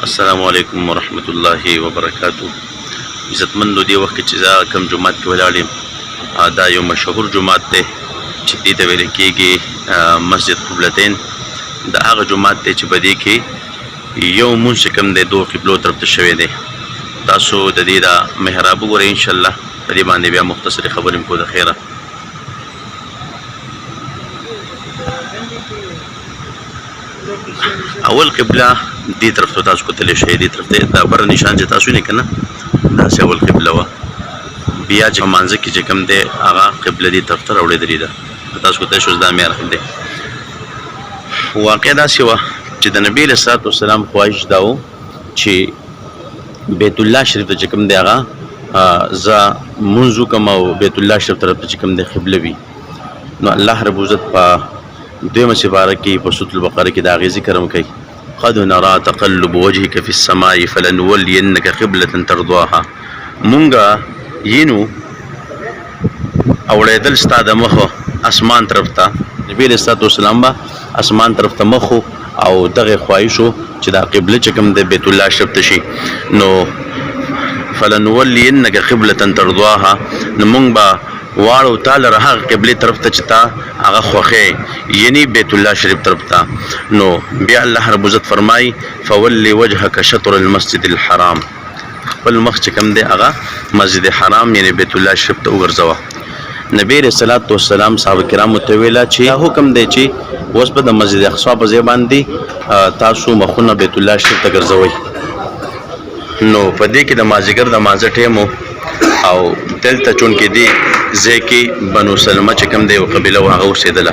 السلام علیکم ورحمت الله وبرکاتو. عزتمندو دی وخت چې زه کوم جومات کې ولاړ یم دا یو مشهور جومات دی چې دې ته ویل کېږي مسجد قبلتین. دا هغه جومات دی چې په دې کې یو مونځ چې کوم دی دوه قبلو طرف ته شوی دی. تاسو د دې دا محراب وګورئ انشاءالله. په دې باندې بیا مختصرې خبرې مو کو د خیره. اول قبله دې طرف ته تاسو کتلی شئ، دې طرف ته دا بره نشان چې تاسو وینئ که نه داسې اول قبله وه. بیا چې په مانځه کې چې کوم دی هغه قبله دې طرف ته راوړېدلې ده. تاسو کتلی شئ دا میرخ دی. واقع داسې وه چې د نبي علیه الصلاة والسلام خواهش دا و چې بیت الله شریف ته چې کوم دی هغه زه مونځ وکړم او بیت الله شریف طرف ته چې کوم دی قبله وي. نو الله رب العزت په دویمه سپاره کې په سورة البقره کې د هغې ذکر هم کوي. قد نرى تقلب وجهك في السماء فلنولينك قبلة ترضاها. مونږه یینو اوړېدل ستا د مخه اسمان طرف ته. نبي علیه الصلاة والسلام به اسمان طرف ته مخ او دغه خواهش و چې دا قبله چې کوم د بیت الله شریف ته شي. نو فلنولينك قبلة ترضاها، نو مونږ به واړو تعالی هغه قبلې طرف ته چې تا هغه خوښې یعنی بیت الله شریف طرف ته. نو بیا الله رب عزت فرمایي فولي وجهك شطر المسجد الحرام. خپل مخ چې کوم دی هغه مسجد حرام یعنی بیت الله شریف ته وګرځوه. نبی علیه الصلاة والسلام صحابه کرامو ته ویله چې دا حکم دی چې اوس به د مسجد اقصی په ځای باندې تاسو مخونه بیت الله شریف ته ګرځوئ. نو په دې کې د مازدیګر د مانځه ټیم او دلته چونکې دی ځای کې بنو سلمه چې کوم دی یو قبیله و هغه اوسېدله.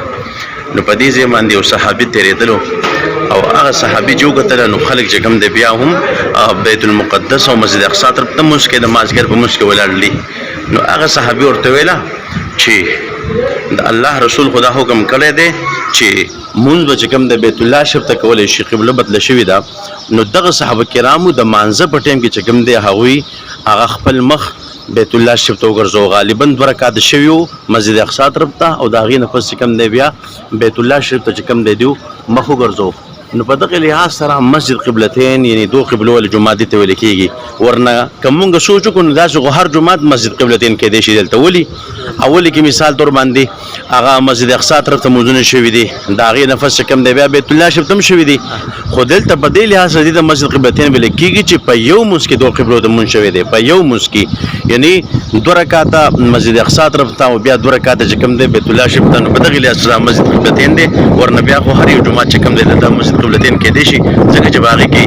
نو په دې ځای باندې یو صحابي تېرېدلو او هغه صحابي چې وکتله نو خلک چې کوم دی بیا هم بیت المقدس او مسجد اقصی طرف ته مونځ کې د مازدیګر په مونځ کې ولاړلي. نو هغه صحابي ورته ویله چې د الله رسول خدا حکم کړی دی چې مونځ به چې کوم د بیت الله شریف ته کولی شي، قبله بدله شوې ده. نو دغه صحابه کرامو د مانځه په ټایم کې چې کوم دی هغوی هغه خپل مخ بیت الله شریف ته وګرځو. غالبا 2 رکعات شوي وو مسجد اقصی طرف ته او د هغې نه پس چې کوم دی بیا بیت الله شریف ته چې کوم دی دیو مخ وګرځو. نو په دغه لحاظ سره مسجد قبلتین یعنی دو قبلو ولې جومات دې ته ویل کېږي. ورنه که مونږ سوچ وکړو نو داسې خو هر جومات مسجد قبلتین کېدی شي دلته. ولې اولې کې مثال طور باندې هغه مسجد اقصی طرف ته مونځونه شوي دي، د هغې نفس چې کوم دی بیا بیت الله شریف ته هم شوي دي. خو دلته په دې لحاظ سره د مسجد قبلتین ویل کېږي چې په یو مونځ کې دو قبلو ته مونځ شوی دی. په یو مونځ کې یعنی 2 رکعاته مسجد اقصی طرف ته او بیا 2 رکعاته چې کوم دی بیت الله شریف ته. نو په دغې لحاظ سره مسجد قبلتین دی. ورنه بیا خو هر یو جومات چې کوم دی د مسجد قبلتین کېدی شي ځکه چې په هغې کې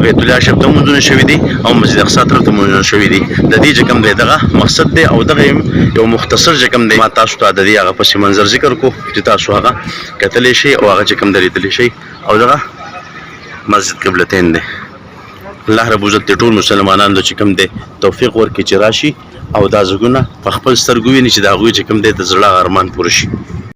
بیت الله شریف ته مونځونه شوي دي او مسجد اقصی طرف ته مونځونه شوي دي. د دې چې کوم دی دغه مقصد دی او دغه یو مختصر چې کوم دی ما تاسو ته د دې هغه پسې منظر ذکر کو چې تاسو هغه کتلی شئ او هغه چې کوم دی لیدلی شئ او دغه مسجد قبلتین دی. الله رب عزت د ټول مسلمانانو چې کوم دی توفیق ورکړي چې راشي او دا ځایونه په خپل سترګو ویني چې د هغوی چې کوم دی د زړه ارمان پوره شي.